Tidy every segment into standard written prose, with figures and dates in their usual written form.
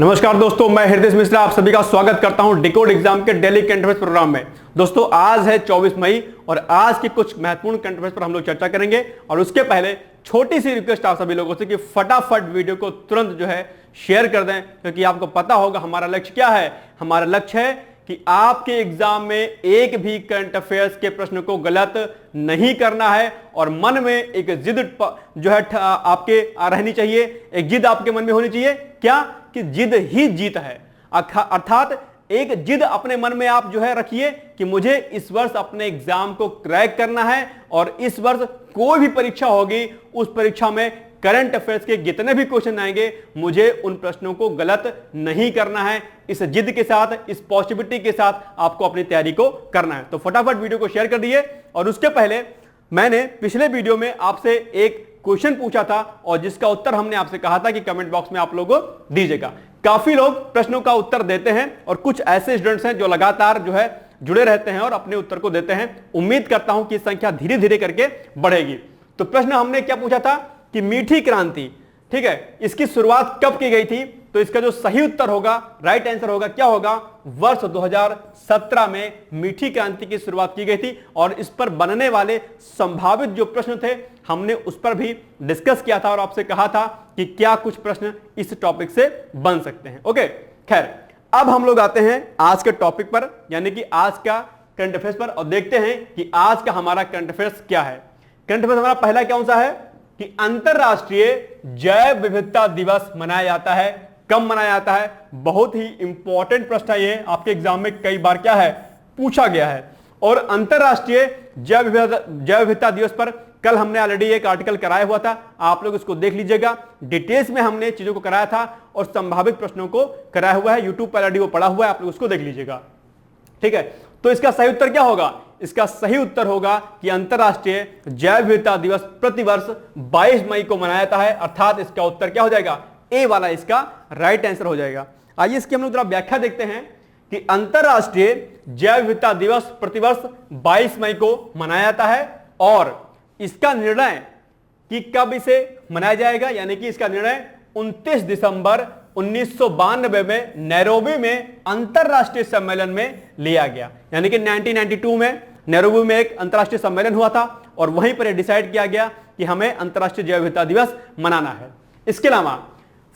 नमस्कार दोस्तों, मैं हृदय मिश्रा आप सभी का स्वागत करता हूं डिकोड एग्जाम के डेली करंट अफेयर्स प्रोग्राम में। दोस्तों आज है 24 मई और आज की कुछ महत्वपूर्ण करंट अफेयर्स पर हम लोग चर्चा करेंगे। और उसके पहले छोटी सी रिक्वेस्ट आप सभी लोगों से कि फटाफट वीडियो को तुरंत शेयर कर दें, क्योंकि आपको पता होगा हमारा लक्ष्य क्या है। हमारा लक्ष्य है कि आपके एग्जाम में एक भी करंट अफेयर्स के प्रश्न को गलत नहीं करना है और मन में एक जिद आपके रहनी चाहिए, एक जिद आपके मन में होनी चाहिए। क्या कि जिद ही जीत है, अर्थात एक जिद अपने मन में आप रखिए कि मुझे इस वर्ष अपने एग्जाम को क्रैक करना है और इस वर्ष कोई भी परीक्षा होगी उस परीक्षा में करंट अफेयर्स के जितने भी क्वेश्चन आएंगे मुझे उन प्रश्नों को गलत नहीं करना है। इस जिद के साथ, इस पॉजिटिविटी के साथ आपको अपनी तैयारी को करना है। तो फटाफट वीडियो को शेयर कर दिए। और उसके पहले मैंने पिछले वीडियो में आपसे एक क्वेश्चन पूछा था और जिसका उत्तर हमने आपसे कहा था कि कमेंट बॉक्स में आप लोगों को दीजिएगा। काफी लोग प्रश्नों का उत्तर देते हैं और कुछ ऐसे स्टूडेंट्स हैं जो लगातार जुड़े रहते हैं और अपने उत्तर को देते हैं। उम्मीद करता हूं कि संख्या धीरे धीरे करके बढ़ेगी। तो प्रश्न हमने क्या पूछा था कि मीठी क्रांति, ठीक है, इसकी शुरुआत कब की गई थी? तो इसका जो सही उत्तर होगा, राइट आंसर होगा, क्या होगा? वर्ष 2017 में मीठी क्रांति की शुरुआत की गई थी। और इस पर बनने वाले संभावित जो प्रश्न थे हमने उस पर भी डिस्कस किया था और आपसे कहा था कि क्या कुछ प्रश्न इस टॉपिक से बन सकते हैं। ओके, खैर अब हम लोग आते हैं आज के टॉपिक पर, यानी कि आज का करंट अफेयर्स पर, और देखते हैं कि आज का हमारा करंट अफेयर्स क्या है। करंट अफेयर्स हमारा पहला कौन सा है कि अंतरराष्ट्रीय जैव विविधता दिवस मनाया जाता है। कब मनाया जाता है? बहुत ही इंपॉर्टेंट प्रश्न है ये, आपके एग्जाम में कई बार क्या है पूछा गया है। और अंतरराष्ट्रीय जैव विविधता दिवस पर कल हमने ऑलरेडी एक आर्टिकल कराया हुआ था, आप लोग इसको देख लीजिएगा। डिटेल्स में हमने चीजों को कराया था और संभावित प्रश्नों को कराया हुआ है, यूट्यूब पर ऑलरेडी वो पड़ा हुआ है, आप लोग उसको देख लीजिएगा। ठीक है, तो इसका सही उत्तर क्या होगा? इसका सही उत्तर होगा कि अंतरराष्ट्रीय जैव विविधता दिवस प्रतिवर्ष 22 मई को मनाया जाता है, अर्थात इसका उत्तर क्या हो जाएगा? ए वाला इसका राइट आंसर हो जाएगा। आइए इसकी हम लोग जरा व्याख्या देखते हैं कि अंतरराष्ट्रीय जैव विविधता दिवस प्रतिवर्ष 22 मई को मनाया जाता है और इसका निर्णय कि कब इसे मनाया जाएगा, यानी कि इसका निर्णय 29 दिसंबर 1992 में नैरोबी में अंतरराष्ट्रीय सम्मेलन में लिया गया। यानी कि 1992 में नैरोबी में एक अंतरराष्ट्रीय सम्मेलन हुआ था और वहीं पर डिसाइड किया गया कि हमें अंतरराष्ट्रीय जैव विविधता दिवस मनाना है। इसके अलावा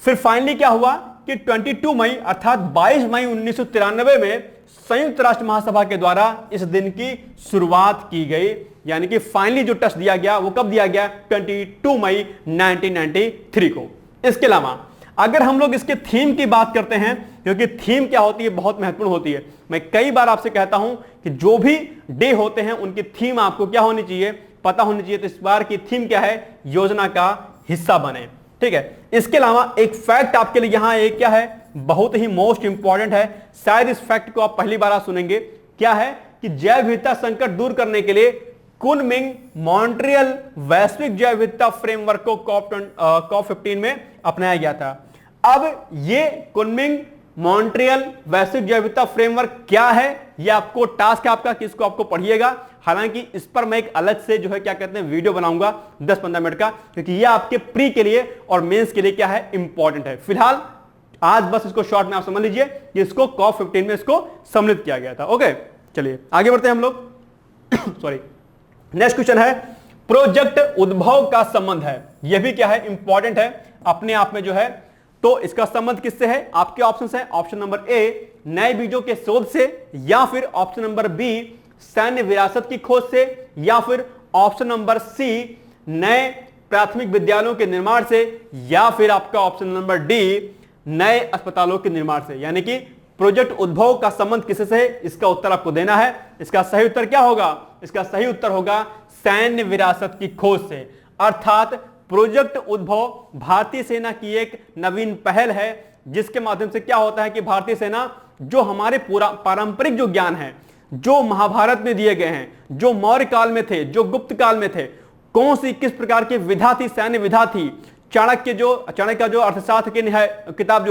फिर फाइनली क्या हुआ कि 22 मई अर्थात 22 मई 1993 में संयुक्त राष्ट्र महासभा के द्वारा इस दिन की शुरुआत की गई। यानी कि फाइनली जो टच दिया गया वो कब दिया गया? 22 मई 1993 को। इसके अलावा अगर हम लोग इसके थीम की बात करते हैं, क्योंकि थीम क्या होती है बहुत महत्वपूर्ण होती है, मैं कई बार आपसे कहता हूं कि जो भी डे होते हैं उनकी थीम आपको क्या होनी चाहिए, पता होनी चाहिए। तो इस बार की थीम क्या है? योजना का हिस्सा बने। ठीक है, इसके अलावा एक फैक्ट आपके लिए यहां एक क्या है बहुत ही मोस्ट इंपॉर्टेंट है, शायद इस फैक्ट को आप पहली बार आज सुनेंगे। क्या है कि जैव विविधता संकट दूर करने के लिए कुनमिंग मॉन्ट्रियल वैश्विक जैव विविधता फ्रेमवर्क को कॉप 15 में अपनाया गया था। अब ये कुनमिंग मॉन्ट्रियल वैश्विक जैव विविधता फ्रेमवर्क क्या है, ये आपको टास्क है आपका कि इसको आपको पढ़िएगा। हालांकि इस पर मैं एक अलग से क्या कहते हैं वीडियो बनाऊंगा 10-15 मिनट का, क्योंकि ये आपके प्री के लिए और मेंस के लिए क्या है इंपॉर्टेंट है। फिलहाल आज बस इसको शॉर्ट में आप समझ लीजिए कि इसको कॉप 15 में इसको सम्मिलित किया गया था। ओके, चलिए आगे बढ़ते हैं हम लोग। सॉरी, नेक्स्ट क्वेश्चन है प्रोजेक्ट उद्भव का संबंध है। यह भी क्या है इंपॉर्टेंट है अपने आप में तो इसका संबंध किससे है? आपके ऑप्शन है ऑप्शन नंबर ए नए बीजों के शोध से, या फिर ऑप्शन नंबर बी सैन्य विरासत की खोज से, या फिर ऑप्शन नंबर सी नए प्राथमिक विद्यालयों के निर्माण से, या फिर आपका ऑप्शन नंबर डी नए अस्पतालों के निर्माण से। यानी कि प्रोजेक्ट उद्भव का संबंध किससे है, इसका उत्तर आपको देना है। इसका सही उत्तर क्या होगा? इसका सही उत्तर होगा सैन्य विरासत की खोज से। अर्थात प्रोजेक्ट उद्भव भारतीय सेना की एक नवीन पहल है, जिसके माध्यम से क्या होता है कि भारतीय सेना जो हमारे पूरा पारंपरिक जो ज्ञान है, जो महाभारत में दिए गए हैं, जो मौर्य काल में थे, जो गुप्त काल में थे, कौन सी किस प्रकार की विधा थी, सैन्य विधा थी, चाणक्य का जो अर्थशास्त्र की किताब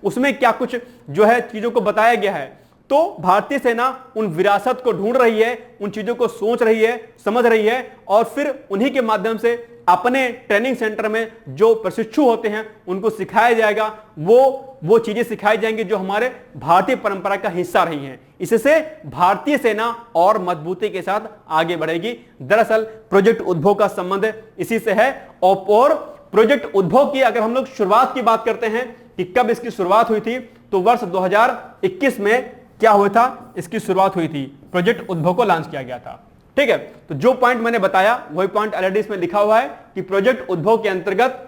उसमें क्या कुछ चीजों को बताया गया है। तो भारतीय सेना उन विरासत को ढूंढ रही है, उन चीजों को सोच रही है, समझ रही है और फिर उन्हीं के माध्यम से अपने ट्रेनिंग सेंटर में जो प्रशिक्षु होते हैं उनको सिखाया जाएगा, वो चीजें सिखाई जाएंगी जो हमारे भारतीय परंपरा का हिस्सा रही हैं। इससे भारतीय सेना और मजबूती के साथ आगे बढ़ेगी। दरअसल प्रोजेक्ट उद्भव का संबंध इसी से है। और प्रोजेक्ट उद्भव की अगर हम लोग शुरुआत की बात करते हैं कि कब इसकी शुरुआत हुई थी, तो वर्ष 2021 में क्या हुआ था, इसकी शुरुआत हुई थी, प्रोजेक्ट उद्भव को लॉन्च किया गया था। ठीक है, तो जो पॉइंट मैंने बताया वही पॉइंट ऑलरेडी इसमें लिखा हुआ है कि प्रोजेक्ट उद्भव के अंतर्गत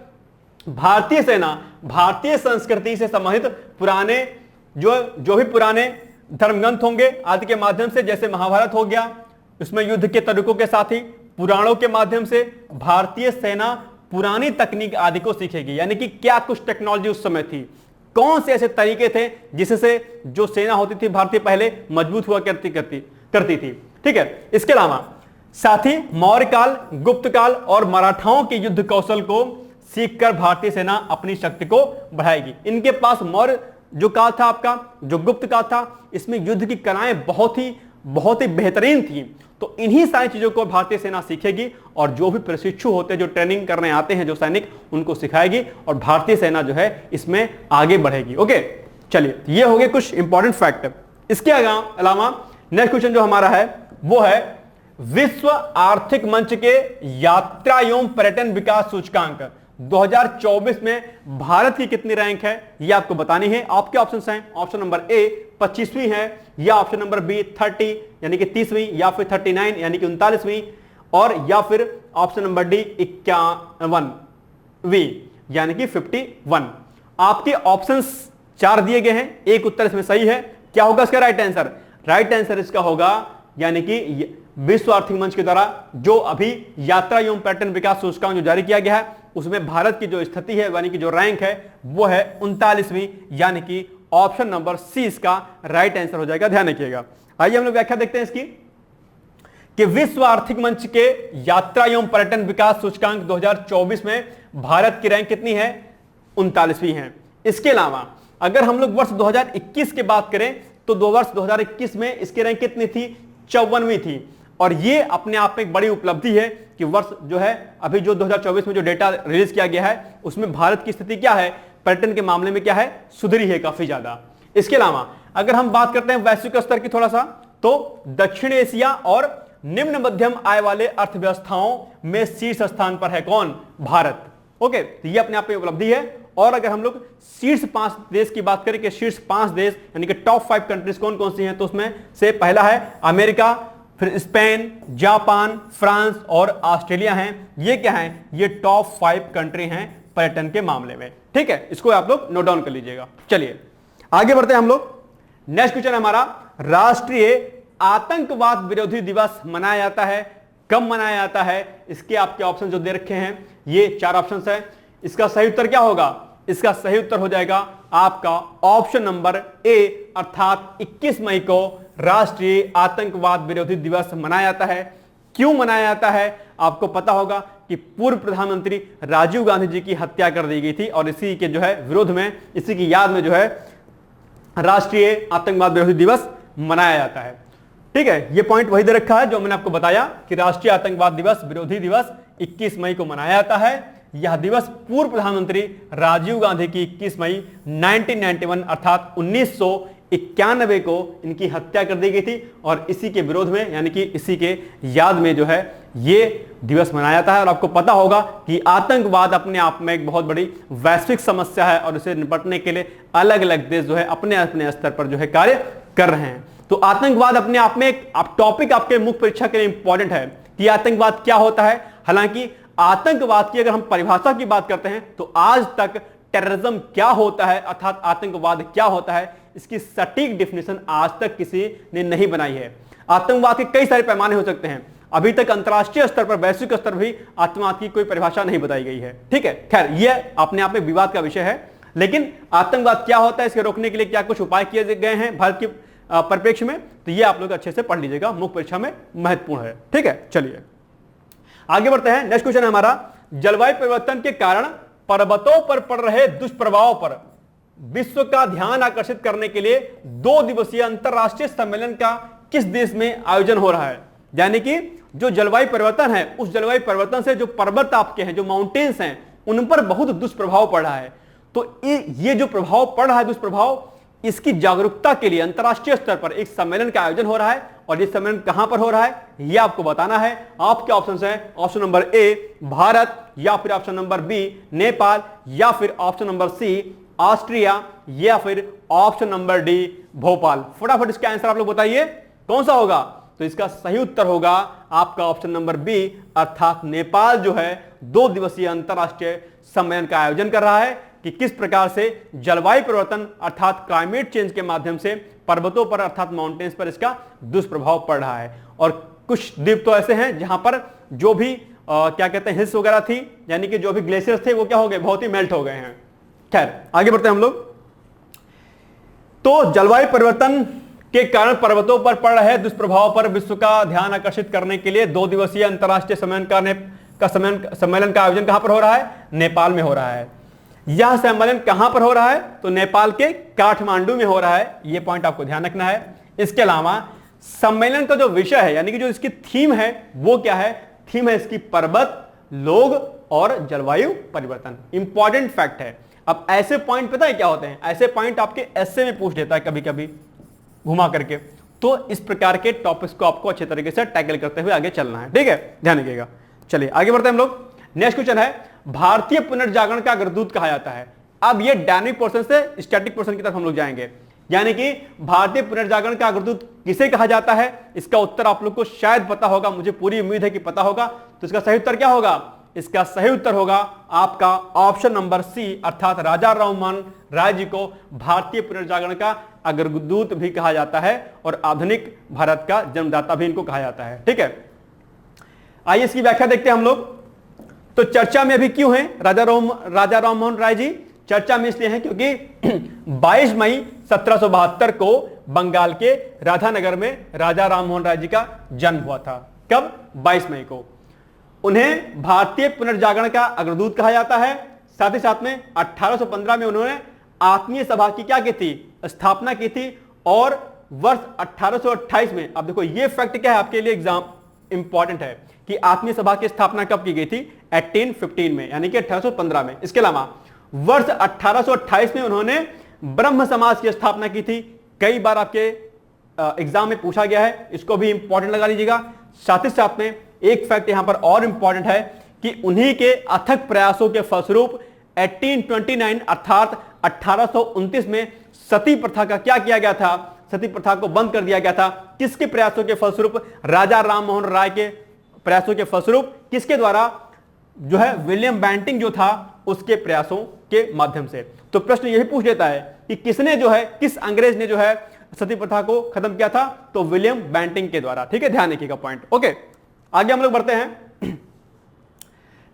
भारतीय सेना भारतीय संस्कृति से संबंधित पुराने जो भी पुराने धर्मग्रंथ होंगे आदि के माध्यम से, जैसे महाभारत हो गया, उसमें युद्ध के तरीकों के साथ ही पुराणों के माध्यम से भारतीय सेना पुरानी तकनीक आदि को सीखेगी। यानी कि क्या कुछ टेक्नोलॉजी उस समय थी, कौन से ऐसे तरीके थे जिससे जो सेना होती थी भारतीय पहले मजबूत हुआ करती थी। ठीक है, इसके अलावा साथ ही मौर्य काल, गुप्त काल और मराठाओं के युद्ध कौशल को सीखकर भारतीय सेना अपनी शक्ति को बढ़ाएगी। इनके पास मौर्य जो काल था, आपका जो गुप्त काल था, इसमें युद्ध की कलाएं बहुत ही बेहतरीन थी। तो इन्हीं सारी चीजों को भारतीय सेना सीखेगी और जो भी प्रशिक्षु होते हैं, जो ट्रेनिंग करने आते हैं, जो सैनिक, उनको सिखाएगी और भारतीय सेना जो है इसमें आगे बढ़ेगी। ओके, चलिए, ये हो गए कुछ इंपॉर्टेंट फैक्ट। इसके अलावा नेक्स्ट क्वेश्चन जो हमारा है वो है विश्व आर्थिक मंच के यात्रा एवं पर्यटन विकास सूचकांक 2024 में भारत की कितनी रैंक है, यह आपको बतानी है। आपके ऑप्शंस हैं, ऑप्शन नंबर ए 25वीं है, या ऑप्शन नंबर बी 30 यानी कि 30वीं, या फिर 39 यानी कि 39वीं, और या फिर ऑप्शन नंबर डी 51वीं यानी कि 51। आपके ऑप्शंस 4 दिए गए हैं, एक उत्तर इसमें सही है। क्या होगा इसका राइट आंसर? राइट आंसर इसका होगा यानी कि विश्व आर्थिक मंच के द्वारा जो अभी यात्रा एवं पर्यटन विकास सूचकांक जो जारी किया गया है, उसमें भारत की जो स्थिति है यानी कि जो रैंक है वो है 39वीं, यानी कि ऑप्शन नंबर सी इसका राइट आंसर हो जाएगा। ध्यान रखिएगा। आइए हम लोग व्याख्या देखते हैं इसकी कि विश्व आर्थिक मंच के यात्रा एवं पर्यटन विकास सूचकांक 2024 में भारत की रैंक कितनी है? 39वीं है। इसके अलावा अगर हम लोग वर्ष 2021 की बात करें तो वर्ष 2021 में इसकी रैंक कितनी थी? 54वीं थी। और ये अपने आप में एक बड़ी उपलब्धि है कि वर्ष जो है अभी जो 2024 में जो डेटा रिलीज किया गया है उसमें भारत की स्थिति क्या है, पर्यटन के मामले में क्या है, सुधरी है काफी ज्यादा। इसके अलावा अगर हम बात करते हैं वैश्विक स्तर की थोड़ा सा, तो दक्षिण एशिया और निम्न मध्यम आय वाले अर्थव्यवस्थाओं में शीर्ष स्थान पर है कौन? भारत। ओके, तो ये अपने आप में उपलब्धि है। और अगर हम लोग शीर्ष 5 देश की बात करें कि शीर्ष 5 देश यानी कि टॉप 5 कंट्रीज कौन कौन सी हैं, तो उसमें से पहला है अमेरिका, फिर स्पेन, जापान, फ्रांस और ऑस्ट्रेलिया हैं। ये क्या हैं? ये टॉप 5 कंट्री हैं पर्यटन के मामले में। ठीक है, इसको आप लोग नोट डाउन कर लीजिएगा। चलिए आगे बढ़ते हैं हम लोग। नेक्स्ट क्वेश्चन हमारा, राष्ट्रीय आतंकवाद विरोधी दिवस मनाया जाता है, कब मनाया जाता है? इसके आपके ऑप्शन जो दे रखे हैं ये 4 ऑप्शन है। इसका सही उत्तर क्या होगा? इसका सही उत्तर हो जाएगा आपका ऑप्शन नंबर ए, अर्थात 21 मई को राष्ट्रीय आतंकवाद विरोधी दिवस मनाया जाता है। क्यों मनाया जाता है? आपको पता होगा कि पूर्व प्रधानमंत्री राजीव गांधी जी की हत्या कर दी गई थी और इसी के जो है विरोध में, इसी की याद में जो है राष्ट्रीय आतंकवाद विरोधी दिवस मनाया जाता है। ठीक है, ये पॉइंट वही दे रखा है जो मैंने आपको बताया कि राष्ट्रीय आतंकवाद दिवस विरोधी दिवस 21 मई को मनाया जाता है। यह दिवस पूर्व प्रधानमंत्री राजीव गांधी की 21 मई 1991 अर्थात 1991 को इनकी हत्या कर दी गई थी और इसी के विरोध में यानी कि इसी के याद में जो है ये दिवस मनाया जाता है। और आपको पता होगा कि आतंकवाद अपने आप में एक बहुत बड़ी वैश्विक समस्या है और इसे निपटने के लिए अलग अलग देश जो है अपने अपने स्तर पर जो है कार्य कर रहे हैं। तो आतंकवाद अपने आप में एक टॉपिक आपके मुख्य परीक्षा के लिए इंपॉर्टेंट है कि आतंकवाद क्या होता है। हालांकि आतंकवाद की अगर हम परिभाषा की बात करते हैं तो आज तक टेररिज्म क्या होता है अर्थात आतंकवाद क्या होता है, इसकी सटीक डिफिनेशन आज तक किसी ने नहीं बनाई है। आतंकवाद के कई सारे पैमाने हो सकते हैं, अभी तक अंतरराष्ट्रीय स्तर पर, वैश्विक स्तर पर भी आतंकवाद की कोई परिभाषा नहीं बताई गई है। ठीक है, खैर यह अपने आप में विवाद का विषय है, लेकिन आतंकवाद क्या होता है, इसके रोकने के लिए क्या कुछ उपाय किए गए हैं भारत के परिप्रेक्ष्य में, तो ये आप लोग अच्छे से पढ़ लीजिएगा, मुख्य परीक्षा में महत्वपूर्ण है। ठीक है, चलिए आगे बढ़ते हैं। नेक्स्ट क्वेश्चन है हमारा, जलवायु परिवर्तन के कारण पर्वतों पर पड़ रहे दुष्प्रभाव पर विश्व का ध्यान आकर्षित करने के लिए 2 दिवसीय अंतरराष्ट्रीय सम्मेलन का किस देश में आयोजन हो रहा है? यानी कि जो जलवायु परिवर्तन है, उस जलवायु परिवर्तन से जो पर्वत आपके हैं, जो माउंटेन्स हैं, उन पर बहुत दुष्प्रभाव पड़ रहा है। तो ये जो प्रभाव पड़ रहा है, दुष्प्रभाव, इसकी जागरूकता के लिए अंतरराष्ट्रीय स्तर पर एक सम्मेलन का आयोजन हो रहा है। और ये सम्मेलन कहां पर हो रहा है, ये आपको बताना है। आपके ऑप्शन है ऑप्शन नंबर ए भारत, या फिर ऑप्शन नंबर बी नेपाल, या फिर ऑप्शन नंबर सी ऑस्ट्रिया, या फिर ऑप्शन नंबर डी भोपाल। फटाफट इसका आंसर आप लोग बताइए कौन सा होगा। तो इसका सही उत्तर होगा आपका ऑप्शन नंबर बी, अर्थात नेपाल जो है 2 दिवसीय अंतरराष्ट्रीय सम्मेलन का आयोजन कर रहा है कि किस प्रकार से जलवायु परिवर्तन अर्थात क्लाइमेट चेंज के माध्यम से पर्वतों पर अर्थात माउंटेन्स पर इसका दुष्प्रभाव पड़ रहा है। और कुछ द्वीप तो ऐसे हैं जहां पर जो भी क्या कहते हैं हिल्स वगैरह थी, यानी कि जो भी ग्लेशियर्स थे, वो क्या हो गए, बहुत ही मेल्ट हो गए हैं। खैर आगे बढ़ते हैं हम लोग। तो जलवायु परिवर्तन के कारण पर्वतों पर पड़ रहे दुष्प्रभाव पर विश्व का ध्यान आकर्षित करने के लिए 2 दिवसीय अंतरराष्ट्रीय सम्मेलन का आयोजन कहां पर हो रहा है, नेपाल में हो रहा है। यह सम्मेलन कहां पर हो रहा है, तो नेपाल के काठमांडू में हो रहा है। यह पॉइंट आपको ध्यान रखना है। इसके अलावा सम्मेलन का जो विषय है, यानी कि जो इसकी थीम है, वो क्या है, थीम है इसकी पर्वत, लोग और जलवायु परिवर्तन। इंपॉर्टेंट फैक्ट है। अब ऐसे पॉइंट पता है क्या होते हैं, ऐसे पॉइंट आपके एसए में पूछ लेता है कभी कभी घुमा करके। तो इस प्रकार के टॉपिक्स को आपको अच्छे तरीके से टैकल करते हुए आगे चलना है, ठीक है, ध्यान रखिएगा। चलिए आगे बढ़ते हैं हम लोग। नेक्स्ट क्वेश्चन है, भारतीय पुनर्जागरण का अग्रदूत कहा जाता है। अब ये डायनामिक पोर्शन से स्टैटिक पोर्शन की तरफ हम लोग जाएंगे, यानी कि भारतीय पुनर्जागरण का अग्रदूत किसे कहा जाता है। इसका उत्तर आप लोग को शायद पता होगा, मुझे पूरी उम्मीद है कि पता होगा। तो इसका सही उत्तर क्या होगा, इसका सही उत्तर होगा आपका ऑप्शन नंबर सी, अर्थात राजा राममोहन राय जी को भारतीय पुनर्जागरण का अग्रदूत भी कहा जाता है और आधुनिक भारत का जन्मदाता भी इनको कहा जाता है, ठीक है। आइए इसकी व्याख्या देखते हैं हम लोग। तो चर्चा में अभी क्यों है राजा राममोहन राय जी, चर्चा में इसलिए हैं क्योंकि 22 मई 1772 को बंगाल के राधानगर में राजा राममोहन राय जी का जन्म हुआ था। कब, 22 मई को। उन्हें भारतीय पुनर्जागरण का अग्रदूत कहा जाता है। साथ ही साथ में 1815 में उन्होंने आत्मीय सभा की क्या की थी, स्थापना की थी। और वर्ष 1828 में, अब देखो ये फैक्ट क्या है आपके लिए एग्जाम इंपॉर्टेंट है कि आत्मीय सभा की स्थापना कब की गई थी, 1815 में, यानी कि 1815 में। इसके अलावा वर्ष 1828 में उन्होंने ब्रह्म समाज की स्थापना की थी। कई बार आपके एग्जाम में पूछा गया है, इसको भी इंपॉर्टेंट लगा लीजिएगा। साथ ही साथ में एक फैक्ट यहां पर और इंपॉर्टेंट है कि उन्हीं के अथक प्रयासों के फलस्वरूप 1829 अर्थात 1829 में सती प्रथा का क्या किया गया था, सती प्रथा को बंद कर दिया गया था। किसके प्रयासों के फलस्वरूप, राजा राममोहन राय के प्रयासों के फलस्वरूप। किसके द्वारा, जो है विलियम बेंटिंक जो था उसके प्रयासों के माध्यम से। तो प्रश्न यही पूछ लेता है कि किसने जो है, किस अंग्रेज ने जो है सती प्रथा को खत्म किया था, तो विलियम बेंटिंक के द्वारा, ठीक है, ध्यान रखिएगा पॉइंट। ओके, आगे हम लोग बढ़ते हैं।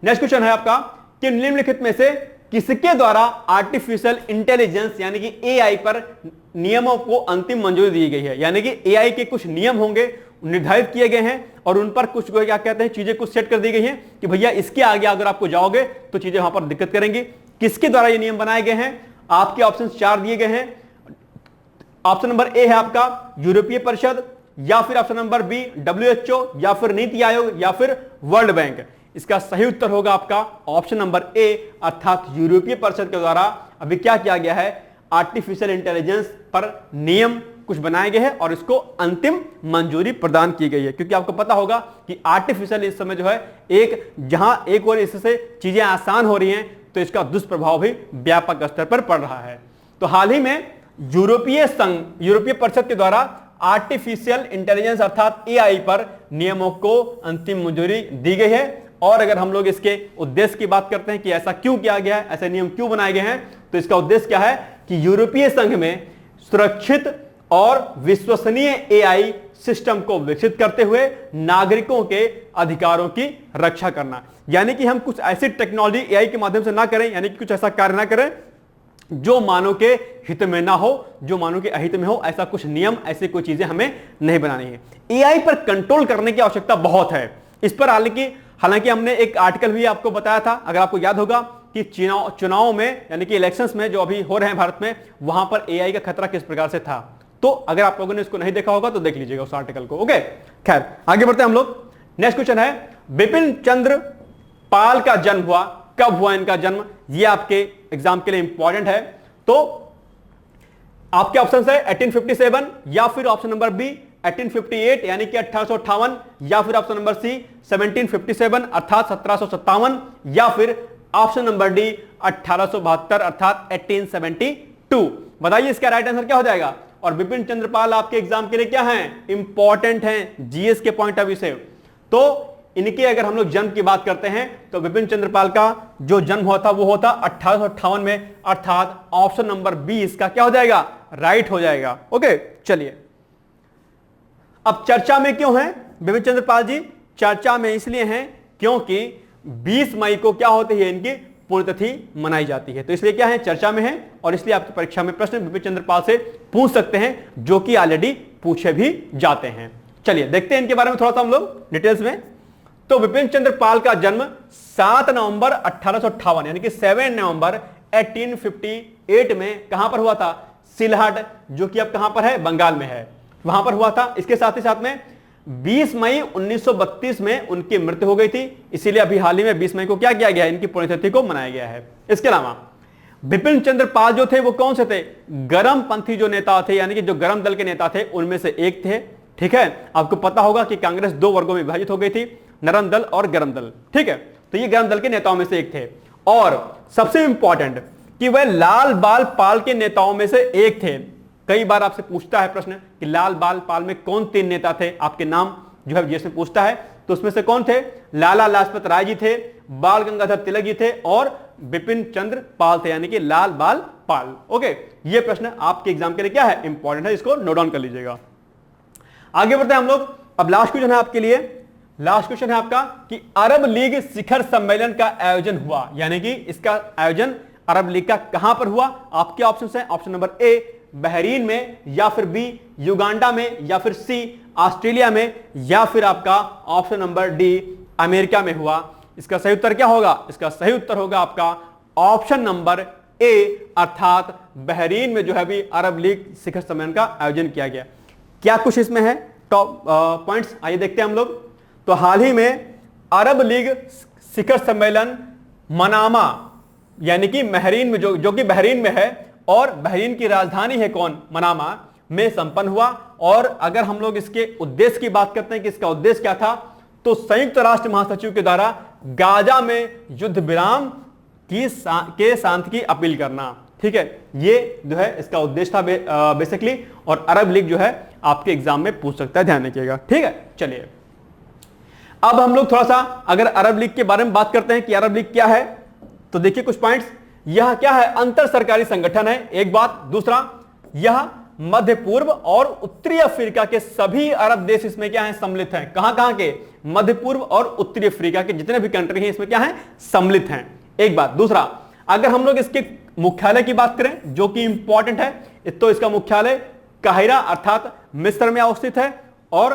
नेक्स्ट क्वेश्चन है आपका कि निम्नलिखित में से किसके द्वारा आर्टिफिशियल इंटेलिजेंस यानी कि एआई पर नियमों को अंतिम मंजूरी दी गई है। यानी कि एआई के कुछ नियम होंगे, निर्धारित किए गए हैं और उन पर कुछ क्या कहते हैं, चीजें कुछ सेट कर दी गई हैं कि भैया इसके आगे अगर आपको जाओगे तो चीजें वहां पर दिक्कत करेंगी। किसके द्वारा ये नियम बनाए गए हैं, आपके ऑप्शन 4 दिए गए हैं। ऑप्शन नंबर ए है आपका यूरोपीय परिषद, या फिर ऑप्शन नंबर बी WHO, या फिर नीति आयोग, या फिर वर्ल्ड बैंक। इसका सही उत्तर होगा आपका ऑप्शन नंबर ए, अर्थात यूरोपीय परिषद के द्वारा अभी क्या किया गया है, आर्टिफिशियल इंटेलिजेंस पर नियम कुछ बनाए गए हैं और इसको अंतिम मंजूरी प्रदान की गई है। क्योंकि आपको पता होगा कि आर्टिफिशियल इस समय जो है एक जहां एक और इससे चीजें आसान हो रही हैं, तो इसका दुष्प्रभाव भी व्यापक स्तर पर पड़ रहा है। तो हाल ही में यूरोपीय संघ, यूरोपीय परिषद के द्वारा आर्टिफिशियल इंटेलिजेंस अर्थात एआई पर नियमों को अंतिम मंजूरी दी गई है। और अगर हम लोग इसके उद्देश्य की बात करते हैं कि ऐसा क्यों किया गया है, ऐसे नियम क्यों बनाए गए हैं, तो इसका उद्देश्य क्या है कि यूरोपीय संघ में सुरक्षित और विश्वसनीय एआई सिस्टम को विकसित करते हुए नागरिकों के अधिकारों की रक्षा करना। यानी कि हम कुछ ऐसी टेक्नोलॉजी एआई के माध्यम से ना करें, यानी कि कुछ ऐसा कार्य ना करें जो मानव के हित में ना हो, जो मानव के अहित में हो। ऐसा कुछ नियम, ऐसी कोई चीजें हमें नहीं बनानी है। एआई पर कंट्रोल करने की आवश्यकता बहुत है। इस पर हालांकि हमने एक आर्टिकल भी आपको बताया था, अगर आपको याद होगा कि चुनाव में यानी कि इलेक्शंस में जो अभी हो रहे हैं भारत में, वहां पर एआई का खतरा किस प्रकार से था। तो अगर आप लोगों ने इसको नहीं देखा होगा तो देख लीजिएगा उस आर्टिकल को। ओके, खैर आगे बढ़ते हैं हम लोग। नेक्स्ट क्वेश्चन है बिपिन चंद्र पाल का जन्म हुआ, कब हुआ इनका जन्म, ये आपके एग्जाम के लिए इंपॉर्टेंट है। तो आपके ऑप्शन है 1857 या फिर ऑप्शन नंबर बी 1858 यानी कि 1858 या फिर ऑप्शन नंबर सी 1757 अर्थात 1757 या फिर ऑप्शन नंबर डी 1872 अर्थात 1872। बताइए इसका राइट आंसर क्या हो जाएगा। और बिपिन चंद्रपाल आपके एग्जाम के लिए क्या है, इंपॉर्टेंट हैं जीएस के पॉइंट ऑफ व्यू से। तो इनके अगर हम लोग जन्म की बात करते हैं तो बिपिन चंद्रपाल का जो जन्म हुआ था वो होता 1858 में, अर्थात ऑप्शन नंबर बी इसका क्या हो जाएगा, राइट हो जाएगा। ओके चलिए, अब चर्चा में क्यों है बिपिन चंद्रपाल जी, चर्चा में इसलिए हैं क्योंकि 20 मई को क्या होती है, इनकी पुण्यतिथि मनाई जाती है, तो इसलिए क्या है, चर्चा में है। और इसलिए आपकी परीक्षा में प्रश्न बिपिन चंद्रपाल से पूछ सकते हैं, जो कि ऑलरेडी पूछे भी जाते हैं। चलिए देखते हैं इनके बारे में थोड़ा सा हम लोग डिटेल्स में। तो बिपिन चंद्र पाल का जन्म 7 नवंबर 1858 यानी कि 7 नवंबर 1858 में कहां पर हुआ था, सिलहट, जो कि अब कहां पर है, बंगाल में है, वहां पर हुआ था। इसके साथ ही साथ में 20 मई 1932 में उनकी मृत्यु हो गई थी, इसीलिए अभी हाल ही में 20 मई को क्या किया गया, इनकी पुण्यतिथि को मनाया गया है। इसके अलावा बिपिन चंद्र पाल जो थे वो कौन से थे, गरम पंथी जो नेता थे, यानी कि जो गरम दल के नेता थे उनमें से एक थे। ठीक है, आपको पता होगा कि कांग्रेस 2 वर्गों में विभाजित हो गई थी, नरम दल और गरम दल। ठीक है, तो ये गरम दल के नेताओं में से एक थे। और सबसे इंपॉर्टेंट कि वह लाल बाल पाल के नेताओं में से एक थे। कई बार आपसे पूछता है प्रश्न कि लाल बाल पाल में कौन 3 नेता थे, आपके नाम जो है जैसे पूछता है, तो उसमें से कौन थे, लाला लाजपत राय जी थे, बाल गंगाधर तिलक जी थे और बिपिन चंद्र पाल थे, यानी कि लाल बाल पाल। ओके, ये प्रश्न आपके एग्जाम के लिए क्या है, इंपॉर्टेंट है, इसको नोट डाउन कर लीजिएगा। आगे बढ़ते हैं हम लोग। अब लास्ट क्वेश्चन है आपके लिए, लास्ट क्वेश्चन है आपका कि अरब लीग शिखर सम्मेलन का आयोजन हुआ, यानी कि इसका आयोजन अरब लीग का कहां पर हुआ। आपके ऑप्शन है ऑप्शन नंबर ए बहरीन में, या फिर बी युगांडा में, या फिर सी ऑस्ट्रेलिया में, या फिर आपका ऑप्शन नंबर डी अमेरिका में हुआ। इसका सही उत्तर क्या होगा, इसका सही उत्तर होगा आपका ऑप्शन नंबर ए अर्थात बहरीन में जो है भी अरब लीग शिखर सम्मेलन का आयोजन किया गया। क्या कुछ इसमें है टॉप पॉइंट्स, आइए देखते हैं हम लोग। तो हाल ही में अरब लीग शिखर सम्मेलन मनामा यानी कि बहरीन में जो कि बहरीन में है और बहरीन की राजधानी है कौन, मनामा में संपन्न हुआ। और अगर हम लोग इसके उद्देश्य की बात करते हैं कि इसका उद्देश्य क्या था, तो संयुक्त राष्ट्र महासचिव के द्वारा गाजा में युद्ध विराम के शांति की अपील करना। ठीक है, ये जो है इसका उद्देश्य था बेसिकली, और अरब लीग जो है आपके एग्जाम में पूछ सकता है, ध्यान रखिएगा। ठीक है, चलिए अब हम लोग थोड़ा सा अगर अरब लीग के बारे में बात करते हैं कि अरब लीग क्या है, तो देखिए कुछ पॉइंट्स। यह क्या है, अंतर सरकारी संगठन है, एक बात। दूसरा, यह मध्य पूर्व और उत्तरी अफ्रीका के सभी अरब देश इसमें क्या है, सम्मिलित हैं। कहां के, मध्य पूर्व और उत्तरी अफ्रीका के जितने भी कंट्री हैं इसमें क्या है, सम्मिलित हैं, एक बात। दूसरा, अगर हम लोग इसके मुख्यालय की बात करें जो कि इंपॉर्टेंट है, तो इसका मुख्यालय काहिरा अर्थात मिस्र में अवस्थित है। और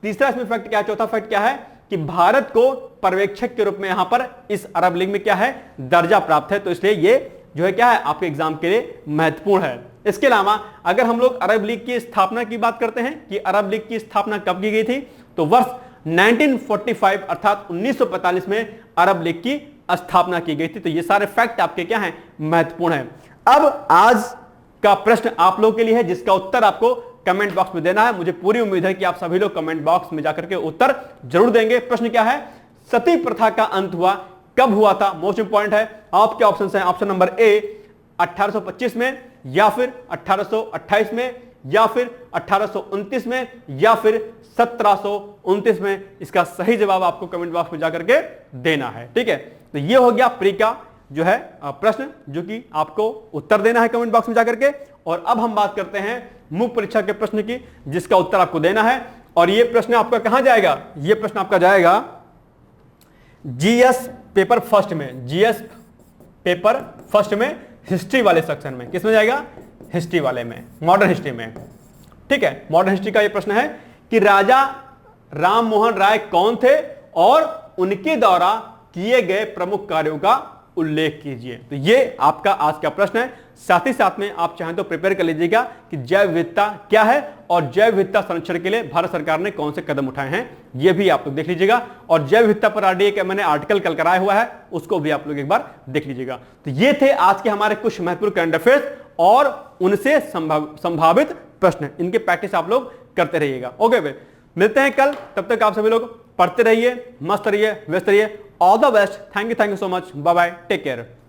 तीसरा इसमें फैक्ट क्या, चौथा फैक्ट क्या है कि भारत को पर्यवेक्षक के रूप में यहां पर इस अरब लीग में क्या है, दर्जा प्राप्त है, तो इसलिए ये जो है क्या है आपके एग्जाम के लिए महत्वपूर्ण है। इसके अलावा अगर हम लोग अरब लीग की स्थापना की बात करते हैं कि अरब लीग की स्थापना कब की गई थी, तो वर्ष 1945 अर्थात 1945 में अरब लीग की स्थापना की गई थी। तो ये सारे फैक्ट आपके क्या हैं, महत्वपूर्ण है। अब आज का प्रश्न आप लोगों के लिए है जिसका उत्तर आपको कमेंट बॉक्स में देना है। मुझे पूरी उम्मीद है कि आप सभी लोग कमेंट बॉक्स में जाकर के उत्तर जरूर देंगे। प्रश्न क्या है, सती प्रथा का अंत हुआ कब हुआ था, मोस्ट इंपॉर्टेंट है। आपके ऑप्शन है ऑप्शन नंबर ए 1825 में, या फिर 1828 में, या फिर 1829 में, या फिर 1729 में। इसका सही जवाब आपको कमेंट बॉक्स में जाकर के देना है। ठीक है, तो ये हो गया प्री का जो है प्रश्न, जो कि आपको उत्तर देना है कमेंट बॉक्स में जाकर के। और अब हम बात करते हैं मुख्य परीक्षा के प्रश्न की, जिसका उत्तर आपको देना है। और ये प्रश्न आपका कहां जाएगा, ये प्रश्न आपका जाएगा जीएस पेपर फर्स्ट में, जीएस पेपर फर्स्ट में हिस्ट्री वाले सेक्शन में। किसमें जाएगा, हिस्ट्री वाले में, मॉडर्न हिस्ट्री में। ठीक है, मॉडर्न हिस्ट्री का ये प्रश्न है कि राजा राम मोहन राय कौन थे और उनके द्वारा किए गए प्रमुख कार्यों का उल्लेख कीजिए। तो ये आपका आज का प्रश्न है। साथ ही साथ में आप चाहें तो प्रिपेयर कर लीजिएगा कि जैव विविधता क्या है और जैव विविधता संरक्षण के लिए भारत सरकार ने कौन से कदम उठाए हैं, यह भी आप लोग देख लीजिएगा। और जैव विविधता पर आरडीए का मैंने आर्टिकल कल कराया हुआ है, उसको भी आप लोग एक बार देख लीजिएगा। तो ये थे आज के हमारे कुछ महत्वपूर्ण करंट अफेयर्स और उनसे संभावित प्रश्न, इनके प्रैक्टिस आप लोग करते रहिएगा। ओके भाई, मिलते हैं कल, तब तक आप सभी लोग पढ़ते रहिए, मस्त रहिए, व्यस्त रहिए। All the best, thank you so much, bye bye, take care.